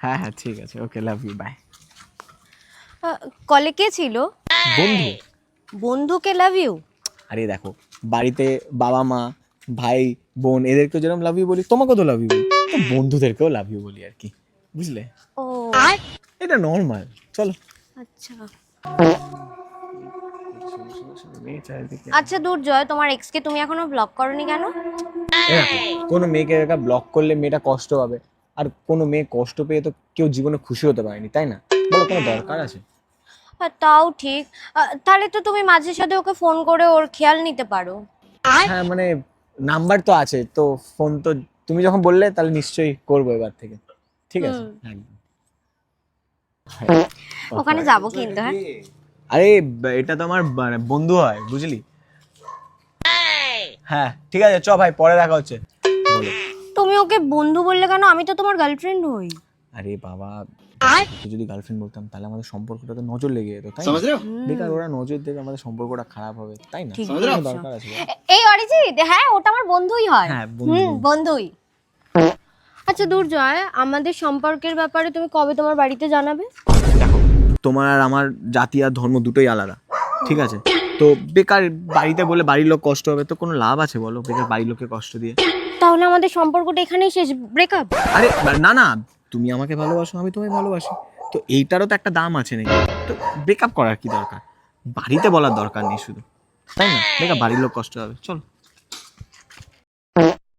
হ্যাঁ হ্যাঁ ঠিক আছে, ওকে, লাভ ইউ, বাই। কলে কে ছিল? বন্ধু। বন্ধুকে লাভ ইউ? আরে দেখো, বাড়িতে বাবা মা ভাই বোন এদেরকে যেরকম লাভ ইউ বলি, তোমাকেও তো লাভ ইউ বলি, তো বন্ধুদেরকেও লাভ ইউ বলি আর কি, বুঝলে? ও এটা নর্মাল। চলো। আচ্ছা। আচ্ছা দুর্জয়, তোমার এক্সকে তুমি এখনো ব্লক করনি কেন? এই দেখো, কোনো মেয়েকে ব্লক করলে মেয়েটা কষ্ট পাবে, আর কোনো মেয়ে কষ্ট পেয়ে তো কেউ জীবনে খুশি হতে পারেনি, তাই না? বলো, কোনো দরকার আছে? তাও ঠিক। তাহলে তো তুমি মাঝে সাথে ওকে ফোন করে ওর খেয়াল নিতে পারো। হ্যাঁ মানে নাম্বার তো আছে তো, ফোন তো তুমি যখন বললে তাহলে নিশ্চয়ই করবো এবার থেকে, ঠিক আছে? একদম। ওখানে যাবো কিন্তু, হ্যাঁ। আরে এটা তো আমার মানে বন্ধু হয়, বুঝলি? হ্যাঁ ঠিক আছে, চ ভাই, পরে দেখা হচ্ছে। বলো। তুমি ওকে বন্ধু বললে কেন? আমি তো তোমার গার্লফ্রেন্ড হই। আরে বাবা, ওকে যদি গার্লফ্রেন্ড বলতাম তাহলে আমাদের সম্পর্কটা তো নজর লেগে যেত, তাই না? বেকার ওরা নজর দেবে, আমাদের সম্পর্কটা খারাপ হবে, তাই না? ঠিক কোনো বলেছো। দরকার আছে বলো? এই অরিজিৎ, হ্যাঁ ওটা আমার বন্ধুই হয়। হ্যাঁ, বন্ধু। বন্ধুই। আচ্ছা দুর্জয়, আমাদের সম্পর্কের ব্যাপারে তুমি কবে তোমার বাড়িতে জানাবে? দেখো, তোমার আর আমার জাতি আর ধর্ম দুটোই আলাদা, ঠিক আছে? তো বেকার বাড়িতে বলে বাড়ির লোক কষ্ট হবে, তো কোনো লাভ আছে বলো বেকার বাড়ির লোককে কষ্ট দিয়ে? তাহলে আমাদের সম্পর্কটা এখানেই শেষ, ব্রেকআপ? আরে না না, তুমি আমাকে ভালোবাসো, আমি তোমায় ভালোবাসি, তো এইটারও তো একটা দাম আছে নাকি? তো ব্রেকআপ করার কি দরকার? বাড়িতে বলার দরকার নেই শুধু, তাই না? বেকার বাড়ির লোক কষ্ট হবে, চলো।